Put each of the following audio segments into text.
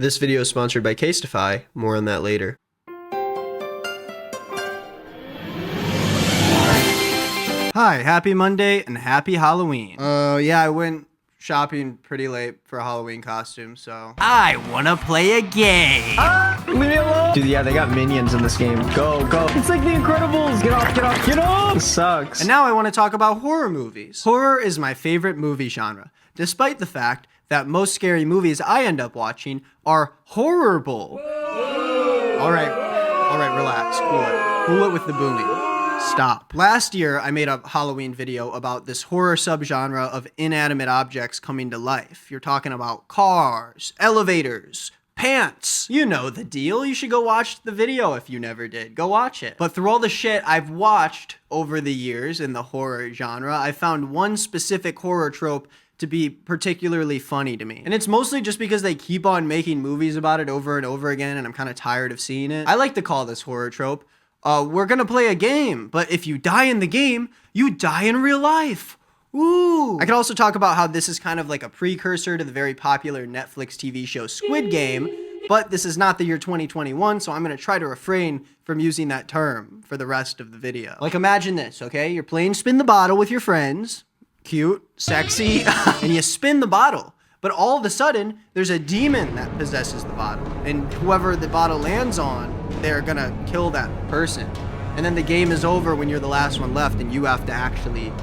This video is sponsored by Casetify. More on that later. Hi, happy Monday and happy Halloween. Yeah, I went shopping pretty late for a Halloween costume, so I wanna play a game. Leave me alone! Dude, yeah, they got minions in this game. Go, go. It's like the Incredibles. Get off, get off, get off! This sucks. And now I want to talk about horror movies. Horror is my favorite movie genre, despite the fact that most scary movies I end up watching are horrible. All right, relax, cool it with the booming. Stop. Last year, I made a Halloween video about this horror subgenre of inanimate objects coming to life. You're talking about cars, elevators, pants. You know the deal. You should go watch the video if you never did. Go watch it. But through all the shit I've watched over the years in the horror genre, I found one specific horror trope to be particularly funny to me. And it's mostly just because they keep on making movies about it over and over again, and I'm kind of tired of seeing it. I like to call this horror trope, we're gonna play a game, but if you die in the game, you die in real life. Ooh. I could also talk about how this is kind of like a precursor to the very popular Netflix TV show Squid Game, but this is not the year 2021, so I'm gonna try to refrain from using that term for the rest of the video. Like, imagine this, okay? You're playing spin the bottle with your friends, cute, sexy, and you spin the bottle. But all of a sudden, there's a demon that possesses the bottle, and whoever the bottle lands on, they're gonna kill that person. And then the game is over when you're the last one left, and you have to actually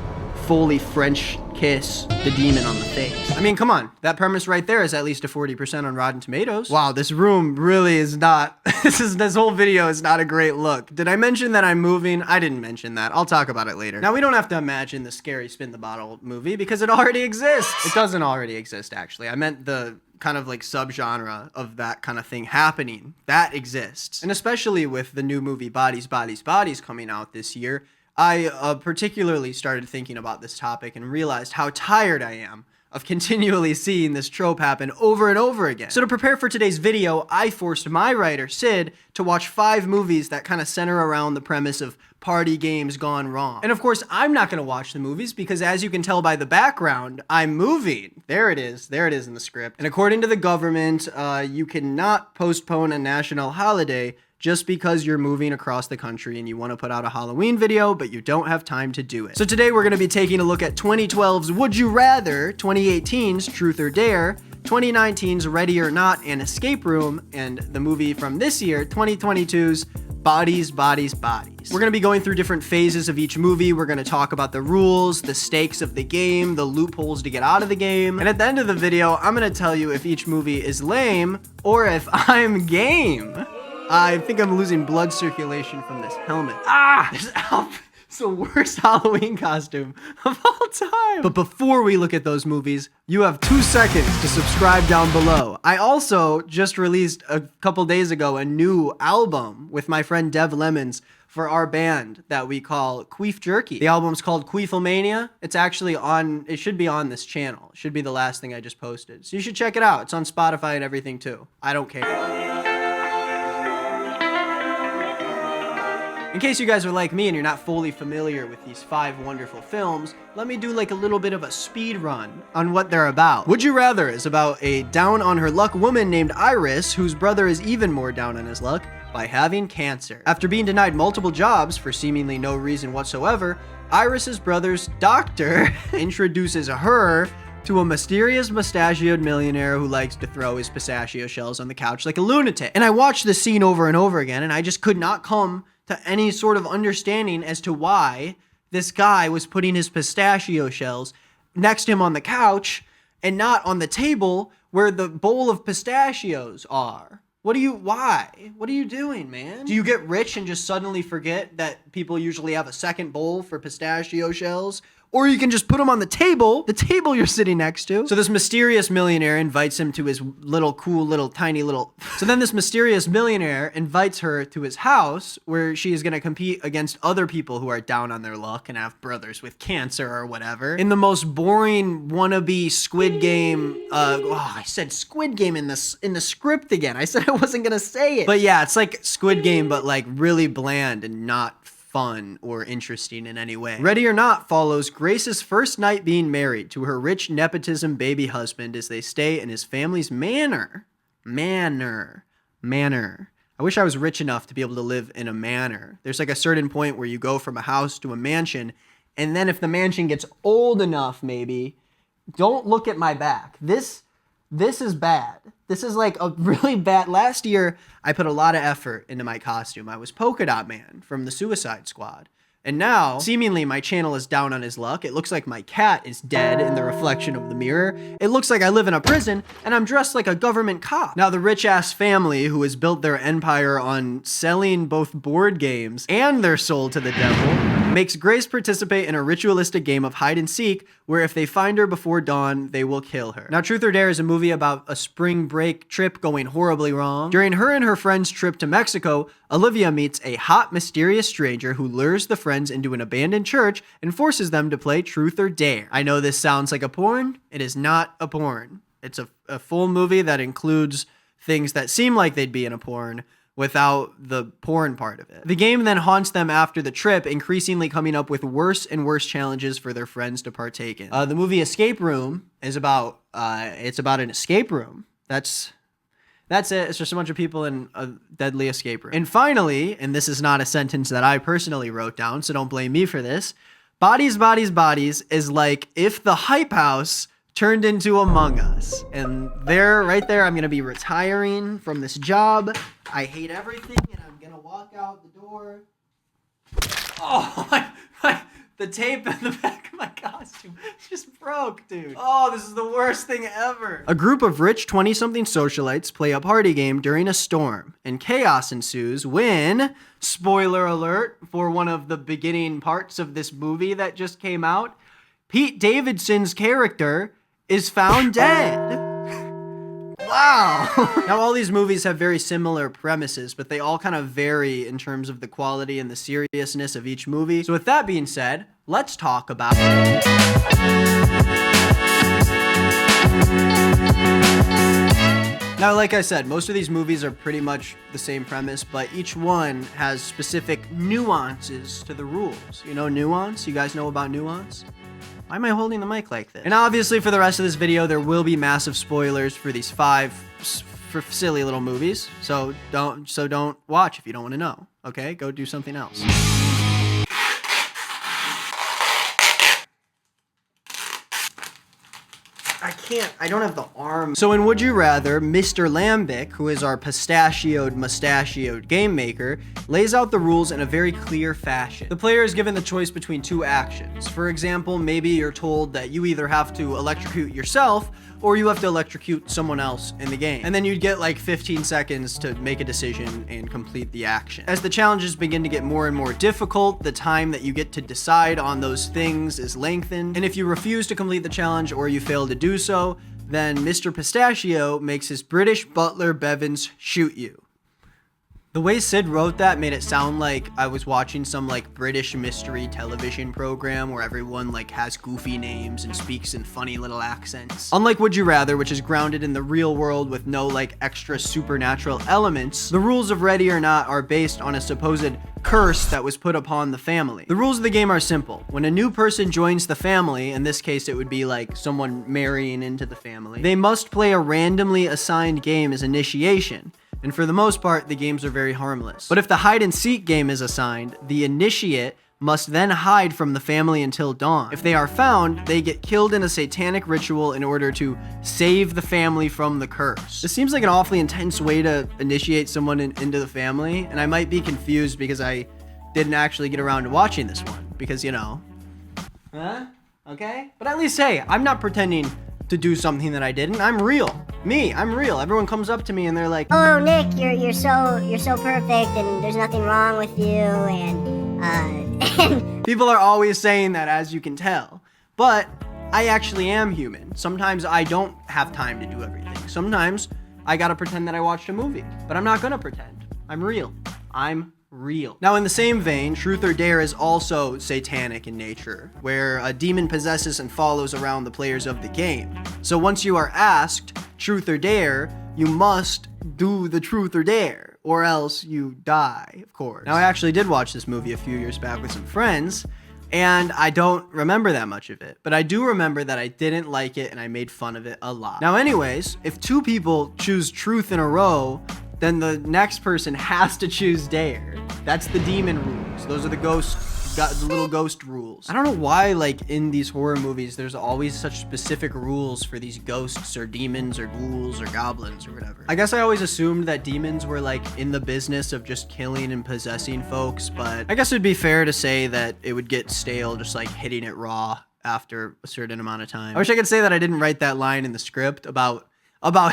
fully French kiss the demon on the face. I mean, come on. That premise right there is at least a 40% on Rotten Tomatoes. Wow, this room really is not, this whole video is not a great look. Did I mention that I'm moving? I didn't mention that. I'll talk about it later. Now, we don't have to imagine the scary Spin the Bottle movie because it already exists. It doesn't already exist, actually. I meant the kind of like subgenre of that kind of thing happening. That exists. And especially with the new movie Bodies, Bodies, Bodies coming out this year, I particularly started thinking about this topic and realized how tired I am of continually seeing this trope happen over and over again. So to prepare for today's video, I forced my writer, Sid, to watch 5 movies that kind of center around the premise of party games gone wrong. And of course, I'm not going to watch the movies because, as you can tell by the background, I'm moving. There it is in the script. And according to the government, you cannot postpone a national holiday just because you're moving across the country and you want to put out a Halloween video, but you don't have time to do it. So today we're going to be taking a look at 2012's Would You Rather, 2018's Truth or Dare, 2019's Ready or Not and Escape Room, and the movie from this year, 2022's Bodies, Bodies, Bodies. We're going to be going through different phases of each movie. We're going to talk about the rules, the stakes of the game, the loopholes to get out of the game. And at the end of the video, I'm going to tell you if each movie is lame or if I'm game. I think I'm losing blood circulation from this helmet. This outfit is the worst Halloween costume of all time. But before we look at those movies, you have 2 seconds to subscribe down below. I also just released a couple days ago a new album with my friend Dev Lemons for our band that we call Queef Jerky. The album's called Queefomania. It's actually on, it should be on this channel. It should be the last thing I just posted. So you should check it out. It's on Spotify and everything too. I don't care. In case you guys are like me and you're not fully familiar with these 5 wonderful films, let me do like a little bit of a speed run on what they're about. Would You Rather is about a down on her luck woman named Iris, whose brother is even more down on his luck by having cancer. After being denied multiple jobs for seemingly no reason whatsoever, Iris's brother's doctor introduces her to a mysterious mustachioed millionaire who likes to throw his pistachio shells on the couch like a lunatic. And I watched this scene over and over again, and I just could not come to any sort of understanding as to why this guy was putting his pistachio shells next to him on the couch and not on the table where the bowl of pistachios are. Why? What are you doing, man? Do you get rich and just suddenly forget that people usually have a second bowl for pistachio shells? Or you can just put them on the table you're sitting next to. So this mysterious millionaire invites him to his little cool little tiny little... So then this mysterious millionaire invites her to his house where she is going to compete against other people who are down on their luck and have brothers with cancer or whatever. In the most boring wannabe Squid Game... I said Squid Game in the script again. I said I wasn't going to say it. But yeah, it's like Squid Game, but like really bland and not fun or interesting in any way. Ready or Not follows Grace's first night being married to her rich nepotism baby husband as they stay in his family's manor. Manor. I wish I was rich enough to be able to live in a manor. There's like a certain point where you go from a house to a mansion, and then if the mansion gets old enough, maybe, don't look at my back. This is bad. This is like a really bad. Last year, I put a lot of effort into my costume. I was Polka Dot Man from the Suicide Squad. And now, seemingly, my channel is down on his luck. It looks like my cat is dead in the reflection of the mirror. It looks like I live in a prison, and I'm dressed like a government cop. Now, the rich-ass family who has built their empire on selling both board games and their soul to the devil makes Grace participate in a ritualistic game of hide and seek where if they find her before dawn, they will kill her. Now, Truth or Dare is a movie about a spring break trip going horribly wrong. During her and her friend's trip to Mexico, Olivia meets a hot, mysterious stranger who lures the friends into an abandoned church and forces them to play Truth or Dare. I know this sounds like a porn. It is not a porn. It's a full movie that includes things that seem like they'd be in a porn without the porn part of it. The game then haunts them after the trip, increasingly coming up with worse and worse challenges for their friends to partake in. The movie Escape Room is about, it's about an escape room. That's it. It's just a bunch of people in a deadly escape room. And finally, and this is not a sentence that I personally wrote down, so don't blame me for this, Bodies, Bodies, Bodies is like if the Hype House turned into Among Us. And right there, I'm going to be retiring from this job. I hate everything, and I'm going to walk out the door. Oh, the tape in the back of my costume just broke, dude. Oh, this is the worst thing ever. A group of rich 20-something socialites play a party game during a storm, and chaos ensues when, spoiler alert for one of the beginning parts of this movie that just came out, Pete Davidson's character is found dead. Wow. Now, all these movies have very similar premises, but they all kind of vary in terms of the quality and the seriousness of each movie. So with that being said, let's talk about... Now, like I said, most of these movies are pretty much the same premise, but each one has specific nuances to the rules. You know nuance? You guys know about nuance? Why am I holding the mic like this? And obviously for the rest of this video, there will be massive spoilers for these 5 silly little movies. So don't watch if you don't want to know. Okay? Go do something else. I don't have the arm. So in Would You Rather, Mr. Lambic, who is our mustachioed game maker, lays out the rules in a very clear fashion. The player is given the choice between 2 actions. For example, maybe you're told that you either have to electrocute yourself or you have to electrocute someone else in the game. And then you'd get like 15 seconds to make a decision and complete the action. As the challenges begin to get more and more difficult, the time that you get to decide on those things is lengthened. And if you refuse to complete the challenge or you fail to do so, then Mr. Pistachio makes his British butler Bevins shoot you. The way Sid wrote that made it sound like I was watching some like British mystery television program where everyone like has goofy names and speaks in funny little accents. Unlike Would You Rather, which is grounded in the real world with no like extra supernatural elements, the rules of Ready or Not are based on a supposed curse that was put upon the family. The rules of the game are simple. When a new person joins the family, in this case it would be like someone marrying into the family, they must play a randomly assigned game as initiation. And for the most part, the games are very harmless. But if the hide and seek game is assigned, the initiate must then hide from the family until dawn. If they are found, they get killed in a satanic ritual in order to save the family from the curse. This seems like an awfully intense way to initiate someone into the family, and I might be confused because I didn't actually get around to watching this one, because, you know. Huh? Okay? But at least, hey, I'm not pretending to do something that I didn't. I'm real. I'm real. Everyone comes up to me and they're like, "Oh, Nick, you're so perfect, and there's nothing wrong with you," and people are always saying that, as you can tell. But I actually am human. Sometimes I don't have time to do everything. Sometimes I gotta pretend that I watched a movie. But I'm not gonna pretend. I'm real. I'm real. Now, in the same vein, Truth or Dare is also satanic in nature, where a demon possesses and follows around the players of the game. So once you are asked Truth or Dare, you must do the Truth or Dare, or else you die, of course. Now, I actually did watch this movie a few years back with some friends. And I don't remember that much of it, but I do remember that I didn't like it and I made fun of it a lot. Now anyways, if 2 people choose truth in a row, then the next person has to choose dare. That's the demon rules. Those are the little ghost rules. I don't know why, like, in these horror movies, there's always such specific rules for these ghosts or demons or ghouls or goblins or whatever. I guess I always assumed that demons were, like, in the business of just killing and possessing folks, but I guess it'd be fair to say that it would get stale just, like, hitting it raw after a certain amount of time. I wish I could say that I didn't write that line in the script about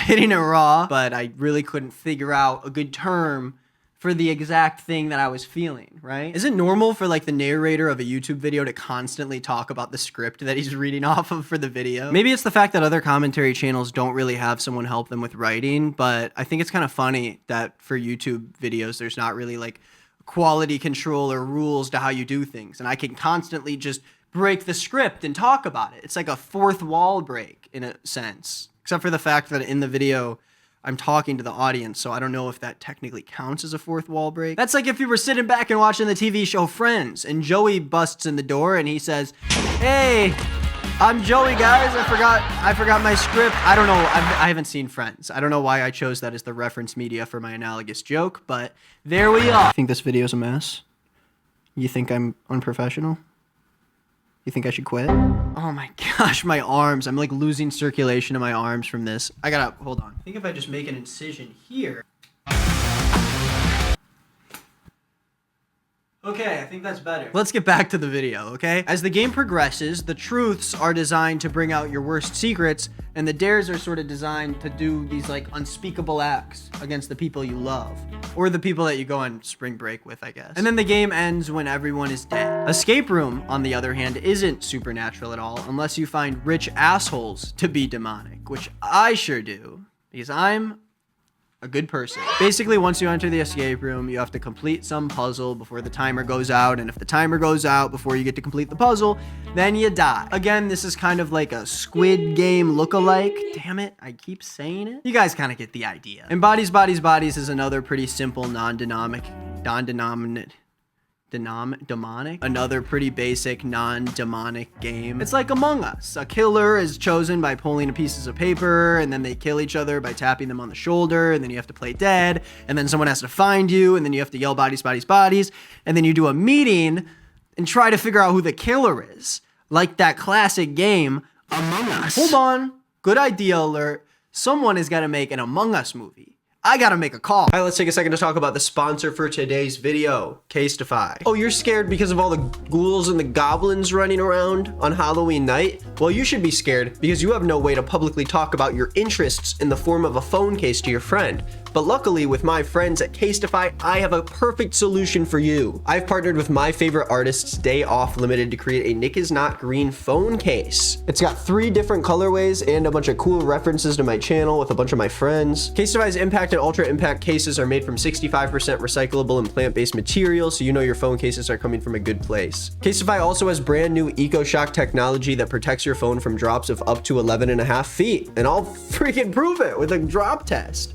hitting it raw, but I really couldn't figure out a good term for the exact thing that I was feeling, right? Is it normal for like the narrator of a YouTube video to constantly talk about the script that he's reading off of for the video? Maybe it's the fact that other commentary channels don't really have someone help them with writing, but I think it's kind of funny that for YouTube videos, there's not really like quality control or rules to how you do things. And I can constantly just break the script and talk about it. It's like a fourth wall break in a sense, except for the fact that in the video, I'm talking to the audience, so I don't know if that technically counts as a fourth wall break. That's like if you were sitting back and watching the TV show Friends, and Joey busts in the door and he says, "Hey, I'm Joey, guys. I forgot my script." I don't know. I haven't seen Friends. I don't know why I chose that as the reference media for my analogous joke, but there we are. You think this video's a mess? You think I'm unprofessional? You think I should quit? Oh my gosh, my arms. I'm like losing circulation in my arms from this. Hold on. I think if I just make an incision here. Okay, I think that's better. Let's get back to the video, okay? As the game progresses, the truths are designed to bring out your worst secrets, and the dares are sort of designed to do these like unspeakable acts against the people you love. Or the people that you go on spring break with, I guess. And then the game ends when everyone is dead. Escape Room, on the other hand, isn't supernatural at all, unless you find rich assholes to be demonic, which I sure do, because I'm a good person. Basically, once you enter the escape room, you have to complete some puzzle before the timer goes out, and if the timer goes out before you get to complete the puzzle, then you die. Again, this is kind of like a Squid Game lookalike. Damn it, I keep saying it. You guys kind of get the idea. And Bodies, Bodies, Bodies is another pretty simple another pretty basic non-demonic game. It's like Among Us. A killer is chosen by pulling pieces of paper, and then they kill each other by tapping them on the shoulder, and then you have to play dead, and then someone has to find you, and then you have to yell bodies, bodies, bodies, and then you do a meeting and try to figure out who the killer is. Like that classic game, Among Us. Hold on. Good idea alert. Someone has got to make an Among Us movie. I gotta make a call. All right, let's take a second to talk about the sponsor for today's video, Casetify. Oh, you're scared because of all the ghouls and the goblins running around on Halloween night? Well, you should be scared because you have no way to publicly talk about your interests in the form of a phone case to your friend. But luckily, with my friends at Casetify, I have a perfect solution for you. I've partnered with my favorite artists, Day Off Limited, to create a Nick is Not Green phone case. It's got 3 different colorways and a bunch of cool references to my channel with a bunch of my friends. Casetify's Impact and Ultra Impact cases are made from 65% recyclable and plant-based materials, so you know your phone cases are coming from a good place. Casetify also has brand new EcoShock technology that protects your phone from drops of up to 11.5 feet, and I'll freaking prove it with a drop test.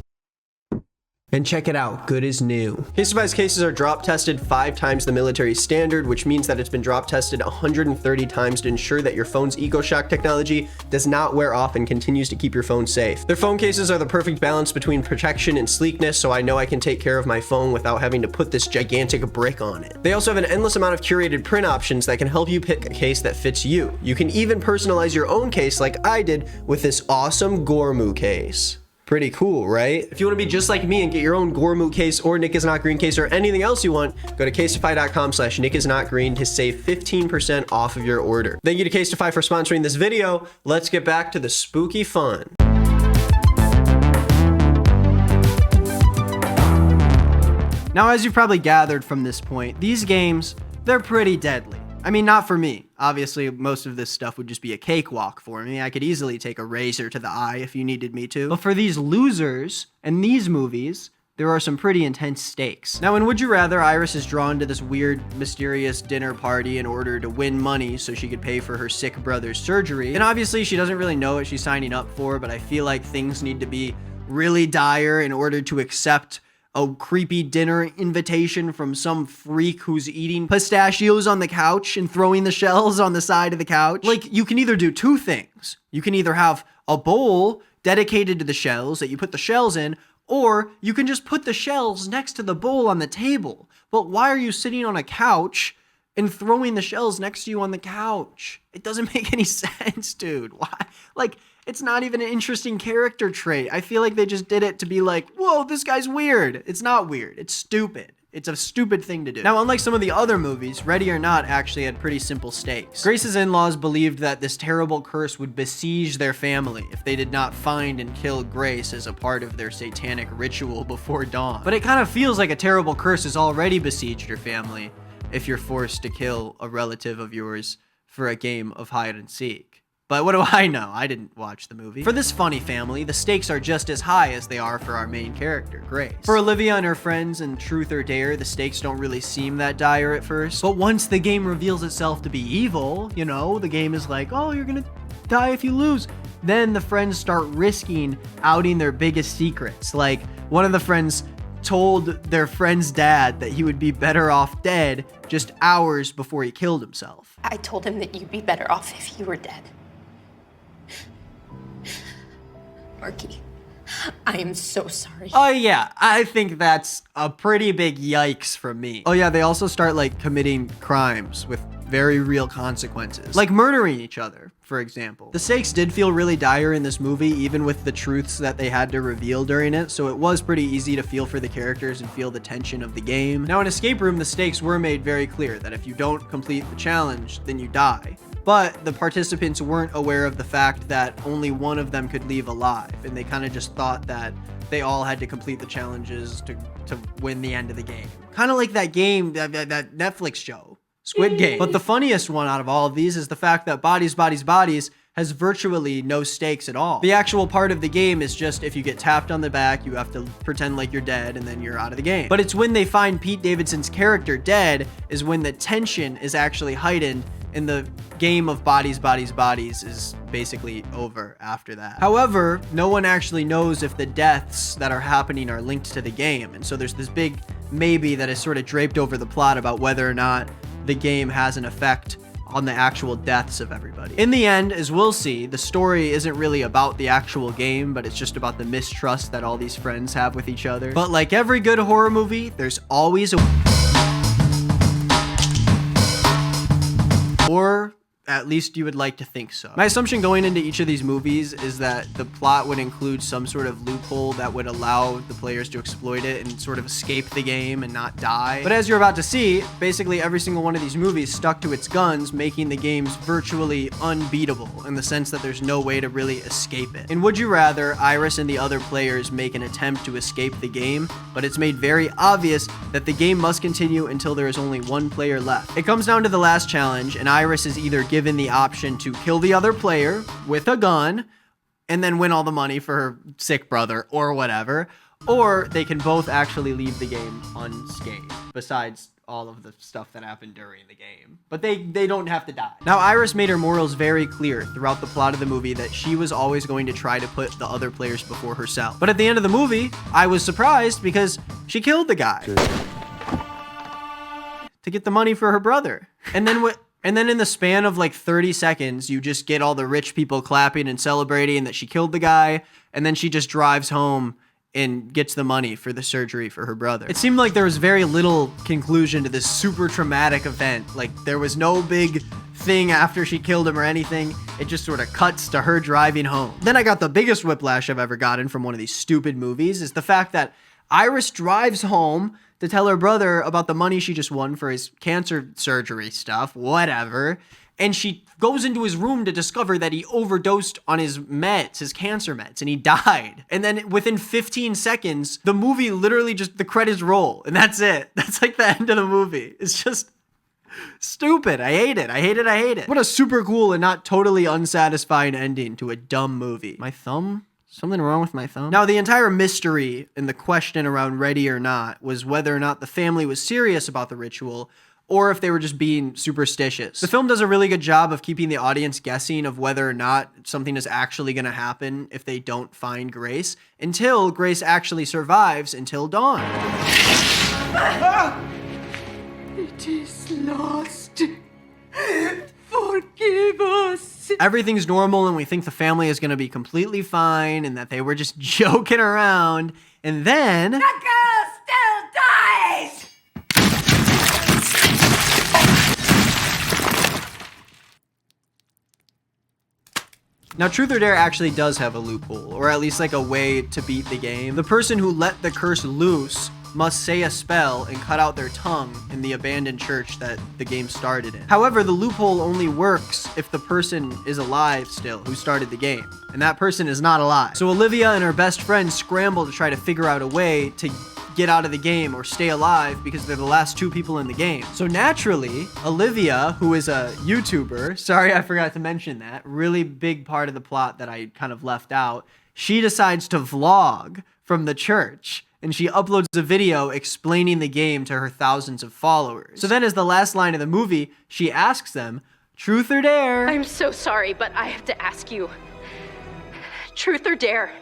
And check it out, good as new. Casetify's cases are drop tested 5 times the military standard, which means that it's been drop tested 130 times to ensure that your phone's EcoShock technology does not wear off and continues to keep your phone safe. Their phone cases are the perfect balance between protection and sleekness, so I know I can take care of my phone without having to put this gigantic brick on it. They also have an endless amount of curated print options that can help you pick a case that fits you. You can even personalize your own case like I did with this awesome Gormu case. Pretty cool, right? If you want to be just like me and get your own Gormu case or Nick is Not Green case or anything else you want, go to casetify.com/nickisnotgreen to save 15% off of your order. Thank you to Casetify for sponsoring this video. Let's get back to the spooky fun. Now, as you've probably gathered from this point, these games, they're pretty deadly. I mean, not for me. Obviously, most of this stuff would just be a cakewalk for me. I could easily take a razor to the eye if you needed me to. But for these losers and these movies, there are some pretty intense stakes. Now, in Would You Rather, Iris is drawn to this weird, mysterious dinner party in order to win money so she could pay for her sick brother's surgery. And obviously, she doesn't really know what she's signing up for, but I feel like things need to be really dire in order to accept a creepy dinner invitation from some freak who's eating pistachios on the couch and throwing the shells on the side of the couch. Like, you can either do two things. You can either have a bowl dedicated to the shells that you put the shells in, or you can just put the shells next to the bowl on the table. But why are you sitting on a couch and throwing the shells next to you on the couch? It doesn't make any sense, dude. Why? Like, it's not even an interesting character trait. I feel like they just did it to be like, whoa, this guy's weird. It's not weird. It's stupid. It's a stupid thing to do. Now, unlike some of the other movies, Ready or Not actually had pretty simple stakes. Grace's in-laws believed that this terrible curse would besiege their family if they did not find and kill Grace as a part of their satanic ritual before dawn. But it kind of feels like a terrible curse has already besieged your family if you're forced to kill a relative of yours for a game of hide and seek. But what do I know? I didn't watch the movie. For this funny family, the stakes are just as high as they are for our main character, Grace. For Olivia and her friends in Truth or Dare, the stakes don't really seem that dire at first. But once the game reveals itself to be evil, you know, the game is like, oh, you're gonna die if you lose. Then the friends start risking outing their biggest secrets. Like, one of the friends told their friend's dad that he would be better off dead just hours before he killed himself. I told him that you'd be better off if you were dead. Marky, I am so sorry. Oh yeah, I think that's a pretty big yikes from me. Oh yeah, they also start like committing crimes with very real consequences. Like murdering each other, for example. The stakes did feel really dire in this movie, even with the truths that they had to reveal during it, so it was pretty easy to feel for the characters and feel the tension of the game. Now in Escape Room, the stakes were made very clear that if you don't complete the challenge, then you die. But the participants weren't aware of the fact that only one of them could leave alive, and they kind of just thought that they all had to complete the challenges to win the end of the game. Kind of like that game, that Netflix show, Squid Game. But the funniest one out of all of these is the fact that Bodies, Bodies, Bodies has virtually no stakes at all. The actual part of the game is just if you get tapped on the back, you have to pretend like you're dead and then you're out of the game. But it's when they find Pete Davidson's character dead is when the tension is actually heightened, and the game of Bodies, Bodies, Bodies is basically over after that. However, no one actually knows if the deaths that are happening are linked to the game, and so there's this big maybe that is sort of draped over the plot about whether or not the game has an effect on the actual deaths of everybody. In the end, as we'll see, the story isn't really about the actual game, but it's just about the mistrust that all these friends have with each other. But like every good horror movie, there's always a... Or at least you would like to think so. My assumption going into each of these movies is that the plot would include some sort of loophole that would allow the players to exploit it and sort of escape the game and not die. But as you're about to see, basically every single one of these movies stuck to its guns, making the games virtually unbeatable in the sense that there's no way to really escape it. In Would You Rather, Iris and the other players make an attempt to escape the game, but it's made very obvious that the game must continue until there is only one player left. It comes down to the last challenge, and Iris is either given the option to kill the other player with a gun and then win all the money for her sick brother or whatever, or they can both actually leave the game unscathed, besides all of the stuff that happened during the game. But they don't have to die. Now, Iris made her morals very clear throughout the plot of the movie that she was always going to try to put the other players before herself. But at the end of the movie, I was surprised because she killed the guy to get the money for her brother. And then in the span of like 30 seconds, you just get all the rich people clapping and celebrating that she killed the guy, and then she just drives home and gets the money for the surgery for her brother. It seemed like there was very little conclusion to this super traumatic event. Like, there was no big thing after she killed him or anything. It just sort of cuts to her driving home. Then I got the biggest whiplash I've ever gotten from one of these stupid movies, is the fact that Iris drives home to tell her brother about the money she just won for his cancer surgery stuff, whatever. And she goes into his room to discover that he overdosed on his meds, his cancer meds, and he died. And then within 15 seconds, the movie literally just, the credits roll, and that's it. That's like the end of the movie. It's just stupid. I hate it. I hate it. I hate it. What a super cool and not totally unsatisfying ending to a dumb movie. My thumb? Something wrong with my thumb? Now, the entire mystery and the question around Ready or Not was whether or not the family was serious about the ritual, or if they were just being superstitious. The film does a really good job of keeping the audience guessing of whether or not something is actually going to happen if they don't find Grace, until Grace actually survives until dawn. It is lost. Forgive us. Everything's normal and we think the family is going to be completely fine and that they were just joking around. And then... The girl still dies! Now, Truth or Dare actually does have a loophole, or at least like a way to beat the game. The person who let the curse loose must say a spell and cut out their tongue in the abandoned church that the game started in. However, the loophole only works if the person is alive still who started the game, and that person is not alive. So Olivia and her best friend scramble to try to figure out a way to get out of the game or stay alive because they're the last two people in the game. So naturally, Olivia, who is a YouTuber, sorry I forgot to mention that, really big part of the plot that I kind of left out, she decides to vlog from the church. And she uploads a video explaining the game to her thousands of followers. So then as the last line of the movie, she asks them, truth or dare? I'm so sorry, but I have to ask you, truth or dare?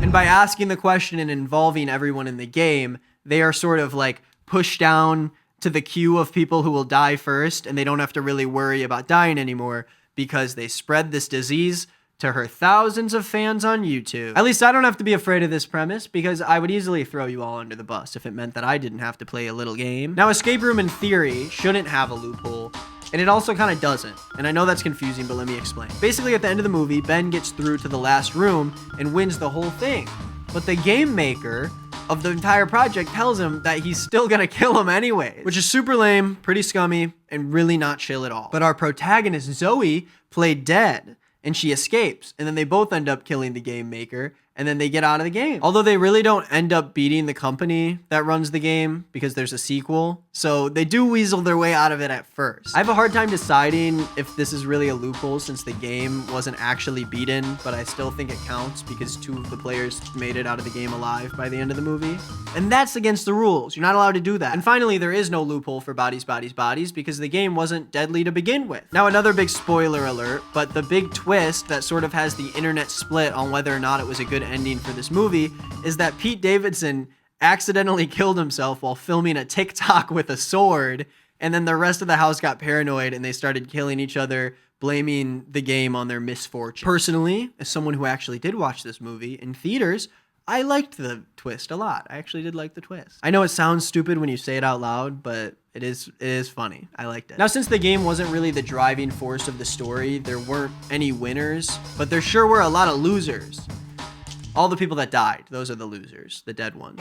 And by asking the question and involving everyone in the game, they are sort of like pushed down to the queue of people who will die first, and they don't have to really worry about dying anymore because they spread this disease to her thousands of fans on YouTube. At least I don't have to be afraid of this premise because I would easily throw you all under the bus if it meant that I didn't have to play a little game. Now, Escape Room in theory shouldn't have a loophole, and it also kind of doesn't. And I know that's confusing, but let me explain. Basically, at the end of the movie, Ben gets through to the last room and wins the whole thing. But the game maker of the entire project tells him that he's still gonna kill him anyways, which is super lame, pretty scummy, and really not chill at all. But our protagonist, Zoe, played dead, and she escapes, and then they both end up killing the game maker, and then they get out of the game. Although they really don't end up beating the company that runs the game because there's a sequel, so they do weasel their way out of it at first. I have a hard time deciding if this is really a loophole since the game wasn't actually beaten, but I still think it counts because two of the players made it out of the game alive by the end of the movie. And that's against the rules. You're not allowed to do that. And finally, there is no loophole for Bodies, Bodies, Bodies because the game wasn't deadly to begin with. Now, another big spoiler alert, but the big twist that sort of has the internet split on whether or not it was a good ending for this movie is that Pete Davidson accidentally killed himself while filming a TikTok with a sword, and then the rest of the house got paranoid and they started killing each other, blaming the game on their misfortune. Personally, as someone who actually did watch this movie in theaters, I liked the twist a lot. I actually did like the twist. I know it sounds stupid when you say it out loud, but it is funny. I liked it. Now, since the game wasn't really the driving force of the story, there weren't any winners, but there sure were a lot of losers. All the people that died, those are the losers, the dead ones.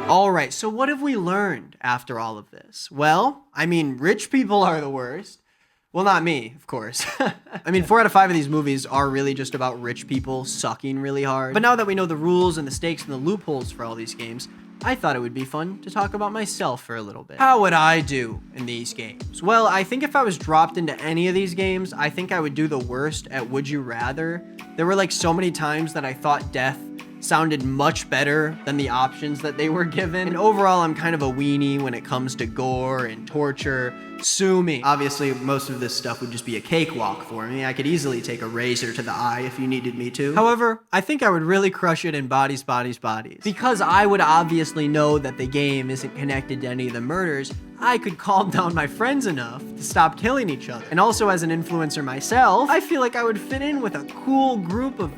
All right, so what have we learned after all of this? Well, I mean, rich people are the worst. Well, not me, of course. I mean, 4 out of 5 of these movies are really just about rich people sucking really hard. But now that we know the rules and the stakes and the loopholes for all these games, I thought it would be fun to talk about myself for a little bit. How would I do in these games? Well, I think if I was dropped into any of these games, I think I would do the worst at Would You Rather. There were like so many times that I thought death sounded much better than the options that they were given. And overall, I'm kind of a weenie when it comes to gore and torture. Sue me. Obviously, most of this stuff would just be a cakewalk for me. I could easily take a razor to the eye if you needed me to. However, I think I would really crush it in Bodies, Bodies, Bodies. Because I would obviously know that the game isn't connected to any of the murders, I could calm down my friends enough to stop killing each other. And also as an influencer myself, I feel like I would fit in with a cool group of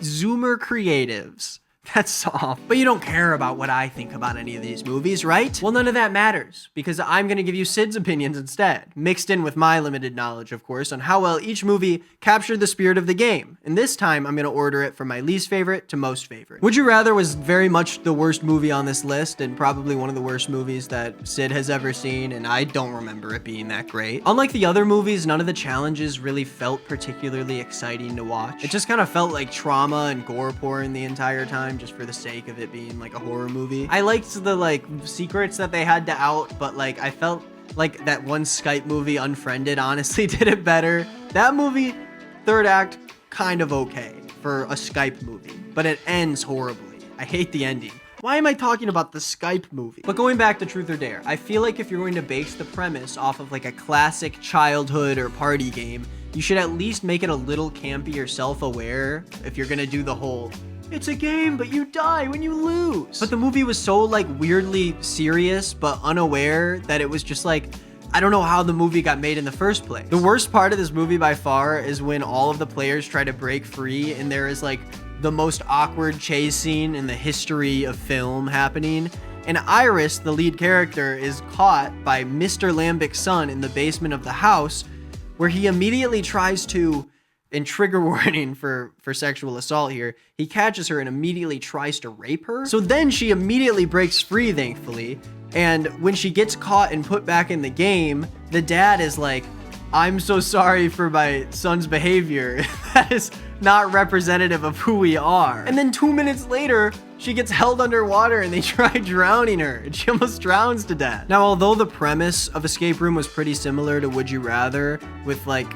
Zoomer creatives. That's soft. But you don't care about what I think about any of these movies, right? Well, none of that matters, because I'm gonna give you Sid's opinions instead, mixed in with my limited knowledge, of course, on how well each movie captured the spirit of the game. And this time, I'm gonna order it from my least favorite to most favorite. Would You Rather was very much the worst movie on this list, and probably one of the worst movies that Sid has ever seen, and I don't remember it being that great. Unlike the other movies, none of the challenges really felt particularly exciting to watch. It just kind of felt like trauma and gore porn the entire time, just for the sake of it being like a horror movie. I liked the like secrets that they had to out, but like I felt like that one Skype movie, Unfriended, honestly did it better. That movie, third act, kind of okay for a Skype movie, but it ends horribly. I hate the ending. Why am I talking about the Skype movie? But going back to Truth or Dare, I feel like if you're going to base the premise off of like a classic childhood or party game, you should at least make it a little campy or self-aware if you're gonna do the whole, it's a game, but you die when you lose. But the movie was so like weirdly serious, but unaware that it was just like, I don't know how the movie got made in the first place. The worst part of this movie by far is when all of the players try to break free and there is like the most awkward chase scene in the history of film happening. And Iris, the lead character, is caught by Mr. Lambick's son in the basement of the house, where he immediately tries to, and trigger warning for sexual assault here, he catches her and immediately tries to rape her. So then she immediately breaks free, thankfully. And when she gets caught and put back in the game, the dad is like, I'm so sorry for my son's behavior. That is not representative of who we are. And then 2 minutes later, she gets held underwater and they try drowning her and she almost drowns to death. Now, although the premise of Escape Room was pretty similar to Would You Rather, with like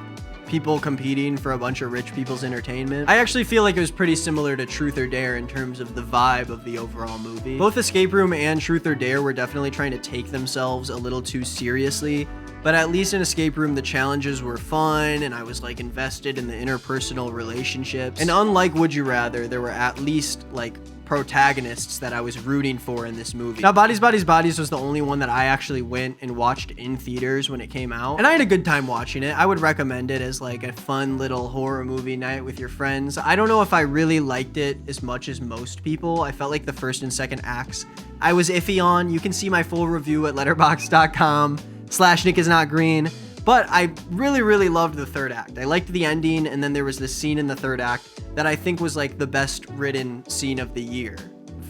people competing for a bunch of rich people's entertainment, I actually feel like it was pretty similar to Truth or Dare in terms of the vibe of the overall movie. Both Escape Room and Truth or Dare were definitely trying to take themselves a little too seriously, but at least in Escape Room, the challenges were fun and I was like invested in the interpersonal relationships. And unlike Would You Rather, there were at least like protagonists that I was rooting for in this movie. Now, Bodies, Bodies, Bodies was the only one that I actually went and watched in theaters when it came out. And I had a good time watching it. I would recommend it as like a fun little horror movie night with your friends. I don't know if I really liked it as much as most people. I felt like the first and second acts I was iffy on. You can see my full review at letterboxd.com/nickisnotgreen. But I really, really loved the third act. I liked the ending, and then there was this scene in the third act that I think was like the best written scene of the year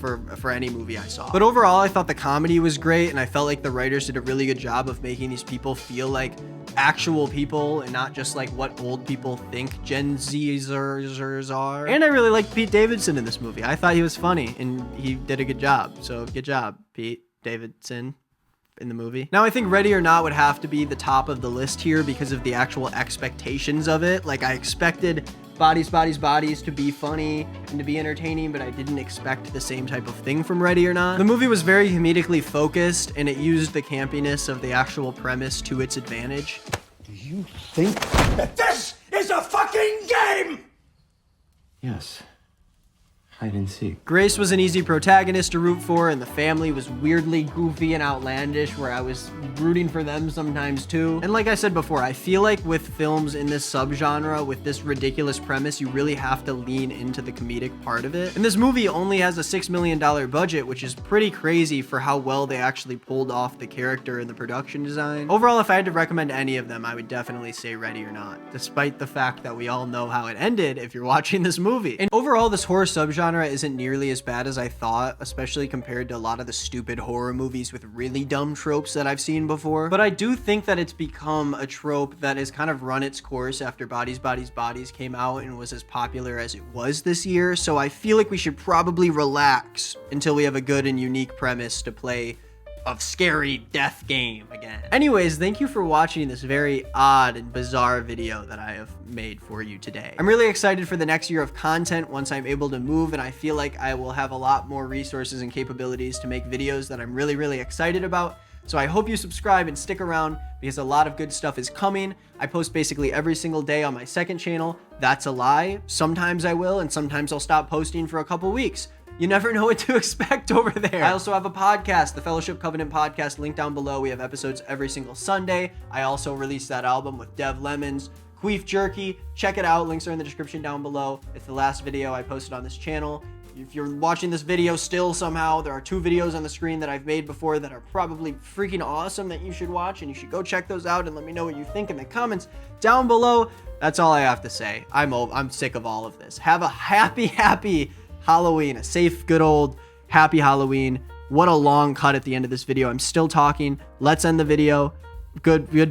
for any movie I saw. But overall, I thought the comedy was great, and I felt like the writers did a really good job of making these people feel like actual people and not just like what old people think Gen Zers are. And I really liked Pete Davidson in this movie. I thought he was funny, and he did a good job. So good job, Pete Davidson, in the movie. Now, I think Ready or Not would have to be the top of the list here because of the actual expectations of it. Like, I expected Bodies, Bodies, Bodies to be funny and to be entertaining, but I didn't expect the same type of thing from Ready or Not. The movie was very comedically focused, and it used the campiness of the actual premise to its advantage. Do you think that this is a fucking game? Yes. Hide and seek. Grace was an easy protagonist to root for, and the family was weirdly goofy and outlandish, where I was rooting for them sometimes too. And like I said before, I feel like with films in this subgenre, with this ridiculous premise, you really have to lean into the comedic part of it. And this movie only has a $6 million budget, which is pretty crazy for how well they actually pulled off the character and the production design. Overall, if I had to recommend any of them, I would definitely say Ready or Not, despite the fact that we all know how it ended if you're watching this movie. And overall, this horror subgenre isn't nearly as bad as I thought, especially compared to a lot of the stupid horror movies with really dumb tropes that I've seen before. But I do think that it's become a trope that has kind of run its course after Bodies, Bodies, Bodies came out and was as popular as it was this year. So I feel like we should probably relax until we have a good and unique premise to play of scary death game again. Anyways, thank you for watching this very odd and bizarre video that I have made for you today. I'm really excited for the next year of content once I'm able to move, and I feel like I will have a lot more resources and capabilities to make videos that I'm really, really excited about. So I hope you subscribe and stick around because a lot of good stuff is coming. I post basically every single day on my second channel. That's a lie. Sometimes I will, and sometimes I'll stop posting for a couple weeks. You never know what to expect over there. I also have a podcast, the Fellowship Covenant podcast, linked down below. We have episodes every single Sunday. I also released that album with Dev Lemons, Queef Jerky. Check it out. Links are in the description down below. It's the last video I posted on this channel. If you're watching this video still somehow, there are 2 videos on the screen that I've made before that are probably freaking awesome that you should watch, and you should go check those out and let me know what you think in the comments down below. That's all I have to say. I'm sick of all of this. Have a happy Halloween, a safe, good old happy Halloween. What a long cut at the end of this video. I'm still talking. Let's end the video. Goodbye.